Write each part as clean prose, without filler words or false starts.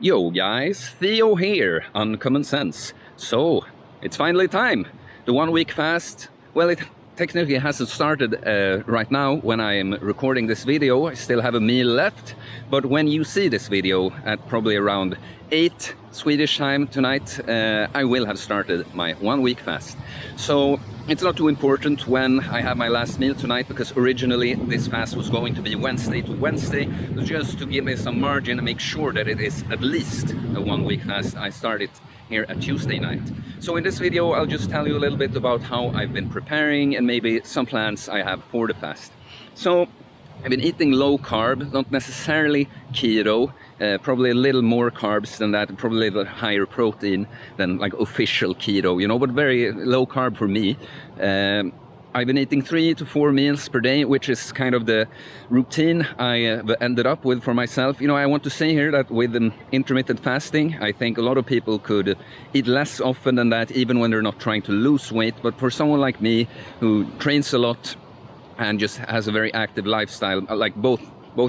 Yo guys, Theo here, Uncommon Sense. So, it's finally time. The 1 week fast, well, it technically hasn't started right now when I am recording this video. I still have a meal left, but when you see this video at probably around 8 Swedish time tonight, I will have started my 1 week fast. So it's not too important when I have my last meal tonight, because originally this fast was going to be Wednesday to Wednesday, just to give me some margin and make sure that it is at least a 1 week fast. I started here at Tuesday night. So in this video I'll just tell you a little bit about how I've been preparing and maybe some plans I have for the fast. So I've been eating low carb, not necessarily keto, probably a little more carbs than that, probably a little higher protein than like official keto, you know, but very low carb for me. I've been eating 3 to 4 meals per day, which is kind of the routine I ended up with for myself. You know, I want to say here that with intermittent fasting, I think a lot of people could eat less often than that, even when they're not trying to lose weight. But for someone like me who trains a lot and just has a very active lifestyle, like both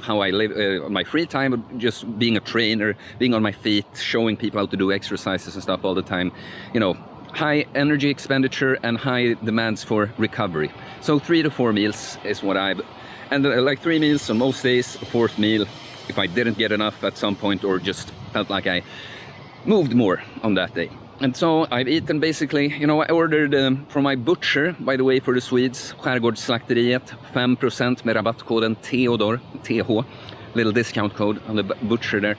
how I live on my free time, but just being a trainer, being on my feet, showing people how to do exercises and stuff all the time, you know, high energy expenditure and high demands for recovery. So 3 to 4 meals is what and like 3 meals on most days, a 4th meal if I didn't get enough at some point or just felt like I moved more on that day. And so I've eaten basically, you know, I ordered from my butcher, by the way, for the Swedes, Skärgårdsslakteriet, 5% med rabattkoden Theodor, TH, little discount code on the butcher there.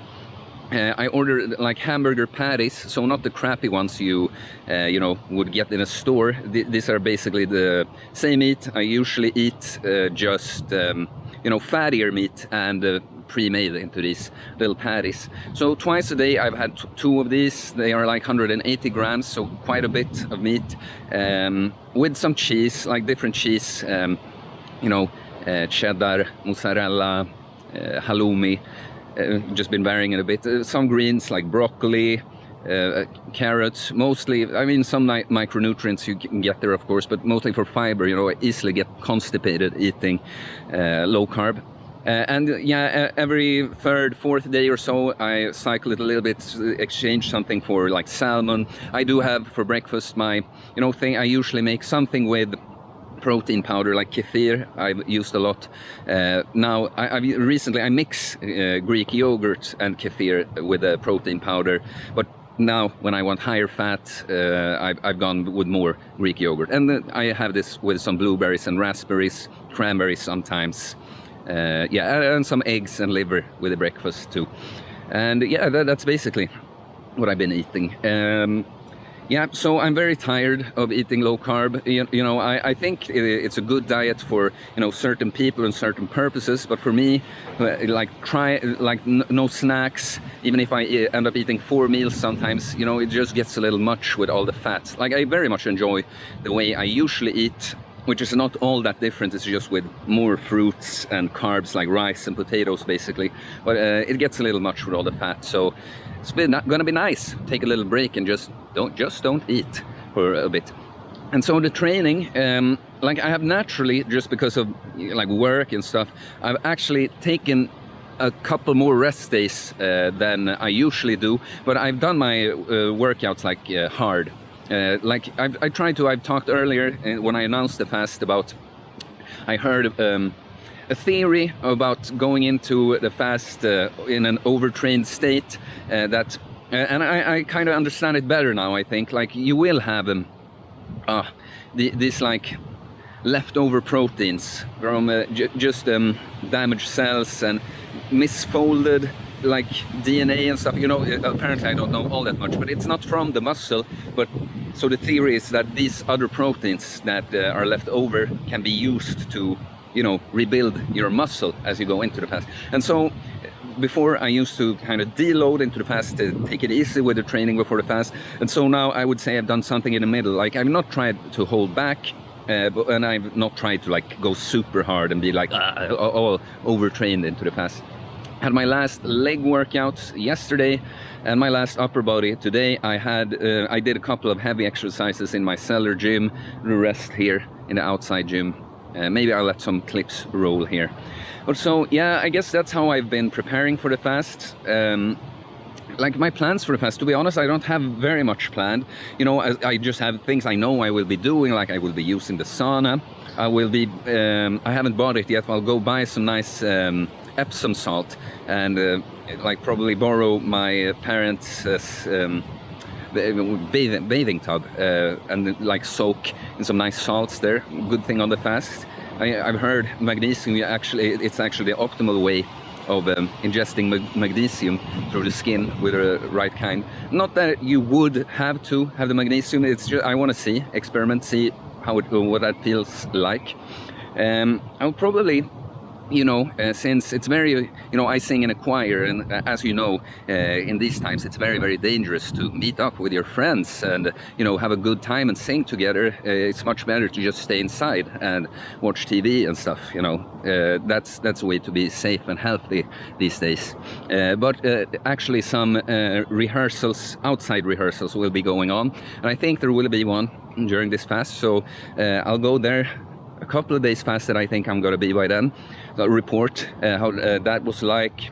I ordered like hamburger patties, so not the crappy ones you know, would get in a store. These are basically the same meat I usually eat, just you know, fattier meat and pre-made into these little patties. So twice a day I've had 2 of these. They are like 180 grams, so quite a bit of meat, with some cheese, like different cheese, you know, cheddar, mozzarella, halloumi. Just been varying it a bit. Some greens like broccoli, carrots, mostly. I mean, some micronutrients you can get there, of course, but mostly for fiber. You know, I easily get constipated eating low carb. And yeah, every 3rd, 4th day or so, I cycle it a little bit, exchange something for like salmon. I do have for breakfast my, you know, thing. I usually make something with protein powder like kefir. I've used a lot. Now I've recently I mix Greek yogurt and kefir with a protein powder, but now when I want higher fat, I've gone with more Greek yogurt, and I have this with some blueberries and raspberries, cranberries sometimes, yeah, and some eggs and liver with the breakfast too. And yeah, that's basically what I've been eating. Yeah, so I'm very tired of eating low carb. You know, I think it's a good diet for, you know, certain people and certain purposes, but for me, like no snacks. Even if I end up eating 4 meals sometimes, you know, it just gets a little much with all the fats. Like, I very much enjoy the way I usually eat, which is not all that different. It's just with more fruits and carbs like rice and potatoes basically, but it gets a little much with all the fat. So it's gonna be nice, take a little break and just don't eat for a bit. And so the training, like I have naturally, just because of like work and stuff, I've actually taken a couple more rest days than I usually do, but I've done my workouts like hard. Like I've talked earlier when I announced the fast about, I heard a theory about going into the fast in an overtrained state, and I kind of understand it better now. I think like you will have these like leftover proteins from just damaged cells and misfolded like DNA and stuff, you know. Apparently I don't know all that much, but it's not from the muscle. But so the theory is that these other proteins that are left over can be used to, you know, rebuild your muscle as you go into the fast. And so before I used to kind of deload into the fast, take it easy with the training before the fast. And so now I would say I've done something in the middle. Like, I've not tried to hold back, and I've not tried to like go super hard and be like all overtrained into the fast. Had my last leg workout yesterday and my last upper body today. I did a couple of heavy exercises in my cellar gym, the rest here in the outside gym. Maybe I'll let some clips roll here. But so yeah, I guess that's how I've been preparing for the fast. like my plans for the fast, to be honest, I don't have very much planned. You know, I just have things I know I will be doing, like I will be using the sauna. I will be, I haven't bought it yet, I'll go buy some nice Epsom salt and like probably borrow my parents' bathing tub and like soak in some nice salts there. Good thing on the fast. I've heard magnesium, it's actually the optimal way of ingesting magnesium through the skin with the right kind. Not that you would have to have the magnesium, it's just I want to see, experiment, see what that feels like. I'll probably, you know, since it's very, you know, I sing in a choir, and as you know, in these times it's very, very dangerous to meet up with your friends and, you know, have a good time and sing together. It's much better to just stay inside and watch TV and stuff, you know. That's a way to be safe and healthy these days. But actually some rehearsals, outside rehearsals will be going on, and I think there will be one during this fast, so I'll go there a couple of days fasted. I think I'm gonna be by then. I'll report how that was like,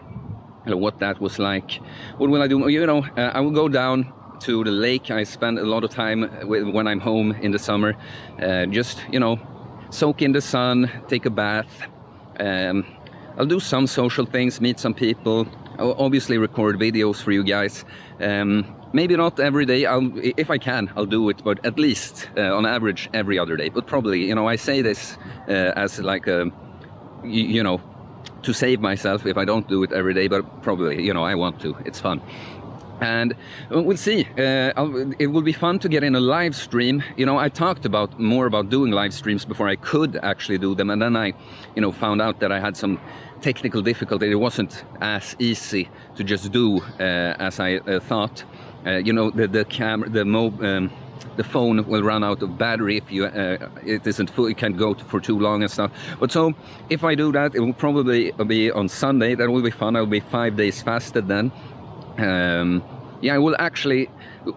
what that was like. What will I do? You know, I will go down to the lake. I spend a lot of time when I'm home in the summer, just, you know, soak in the sun, take a bath. I'll do some social things, meet some people. I'll obviously record videos for you guys. Maybe not every day, if I can, I'll do it, but at least on average every other day. But probably, you know, I say this as like a, you know, to save myself if I don't do it every day, but probably, you know, I want to, it's fun. And we'll see. It will be fun to get in a live stream. You know, I talked more about doing live streams before I could actually do them, and then I, you know, found out that I had some technical difficulty. It wasn't as easy to just do as I thought. You know, the camera, the phone will run out of battery if you it isn't full. It can't go for too long and stuff. But so if I do that, it will probably be on Sunday. That will be fun. I'll be 5 days fasted then. Yeah, I will actually,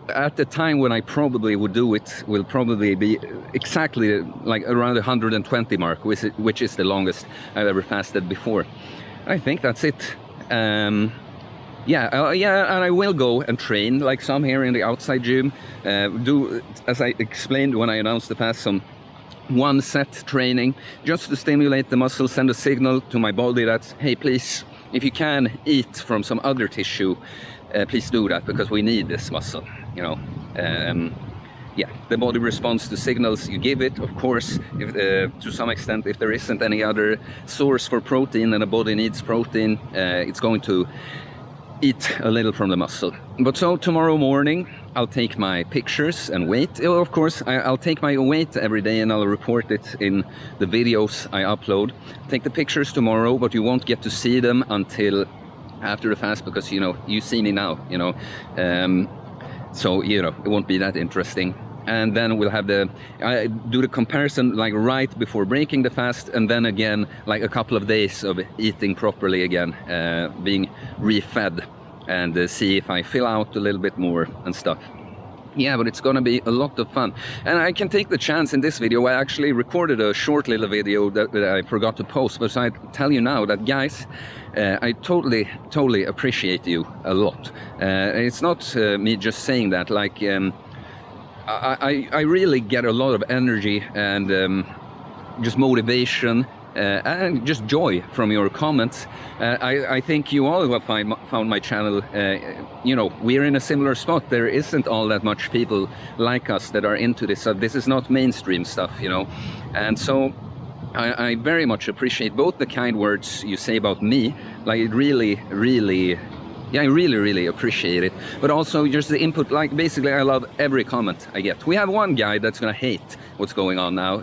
at the time when I probably would do it, will probably be exactly like around the 120 mark, which is the longest I've ever fasted before. I think that's it. Yeah, and I will go and train, like some here in the outside gym. Do, as I explained when I announced the fast, some one-set training, just to stimulate the muscles, send a signal to my body that, hey, please, if you can eat from some other tissue, please do that, because we need this muscle, you know. Yeah, the body responds to signals you give it, of course, if, to some extent. If there isn't any other source for protein and the body needs protein, it's going to eat a little from the muscle. But so tomorrow morning I'll take my pictures and weight. Of course, I'll take my weight every day and I'll report it in the videos I upload. Take the pictures tomorrow, but you won't get to see them until after the fast, because, you know, you see me now, you know. So, you know, it won't be that interesting. And then we'll have do the comparison like right before breaking the fast, and then again like a couple of days of eating properly again, being refed, and see if I fill out a little bit more and stuff. Yeah, but it's gonna be a lot of fun. And I can take the chance in this video. I actually recorded a short little video that I forgot to post, but I tell you now that, guys, I totally appreciate you a lot. It's not me just saying that, like, I really get a lot of energy and just motivation and just joy from your comments. I think you all have found my channel. You know, we're in a similar spot. There isn't all that much people like us that are into this. This is not mainstream stuff, you know. And so I very much appreciate both the kind words you say about me, like it really, yeah, I really appreciate it, but also just the input. Like, basically I love every comment I get. We have one guy that's gonna hate what's going on now,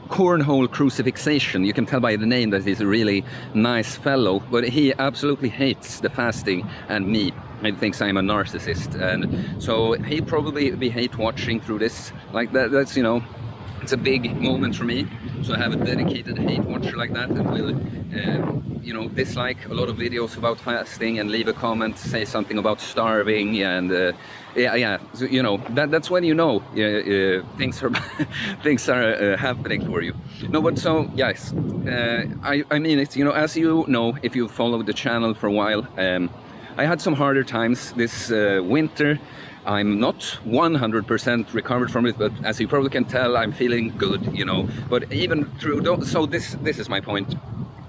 cornhole crucifixation. You can tell by the name that he's a really nice fellow, but he absolutely hates the fasting and me. He thinks I'm a narcissist, and so he'd probably be hate watching through this. Like that's, you know, it's a big moment for me to have a dedicated hate watcher like that will, you know, dislike a lot of videos about fasting and leave a comment, say something about starving, and yeah. So, you know, that's when you know things are happening for you. No, but so guys, I mean, it's, you know, as you know, if you followed the channel for a while, I had some harder times this winter. I'm not 100% recovered from it, but as you probably can tell, I'm feeling good, you know. But even through those, so this is my point.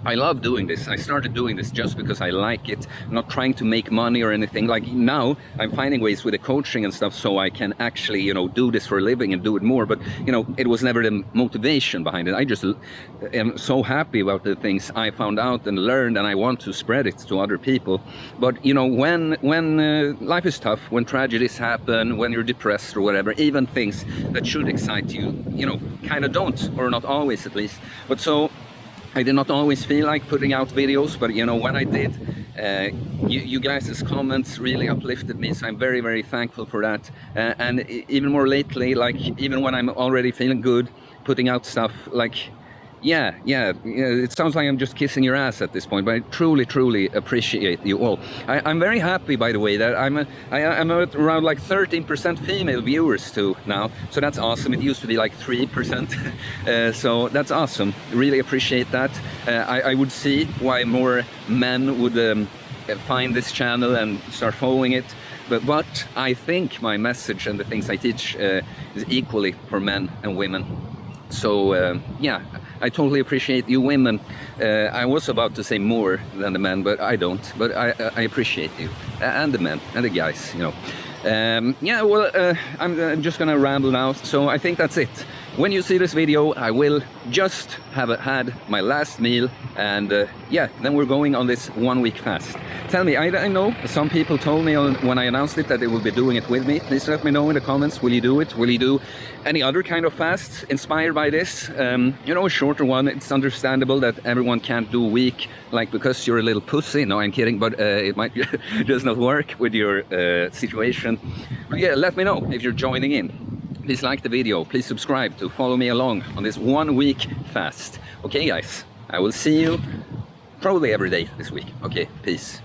I love doing this. I started doing this just because I like it, not trying to make money or anything. Like now, I'm finding ways with the coaching and stuff so I can actually, you know, do this for a living and do it more. But, you know, it was never the motivation behind it. I just am so happy about the things I found out and learned, and I want to spread it to other people. But, you know, when life is tough, when tragedies happen, when you're depressed or whatever, even things that should excite you, you know, kind of don't, or not always at least. But so, I did not always feel like putting out videos, but you know, when I did, you guys' comments really uplifted me, so I'm very, very thankful for that. And even more lately, like even when I'm already feeling good, putting out stuff, like yeah, it sounds like I'm just kissing your ass at this point, but I truly, truly appreciate you all. I'm very happy, by the way, that I'm at around like 13% female viewers too now, so that's awesome. It used to be like 3%, so that's awesome. Really appreciate that. I would see why more men would find this channel and start following it, but I think my message and the things I teach is equally for men and women. So yeah, I totally appreciate you women. I was about to say more than the men, but I don't. But I appreciate you, and the men, and the guys, you know. Yeah, well, I'm just gonna ramble now, so I think that's it. When you see this video, I will just have had my last meal, and yeah, then we're going on this 1 week fast. Tell me, I know some people told me when I announced it that they will be doing it with me. Please let me know in the comments. Will you do it? Will you do any other kind of fast inspired by this? You know, a shorter one. It's understandable that everyone can't do a week, like because you're a little pussy. No, I'm kidding, but it might just not work with your situation. But yeah, let me know if you're joining in. Please like the video, please subscribe to follow me along on this 1 week fast. Okay guys, I will see you probably every day this week. Okay, peace.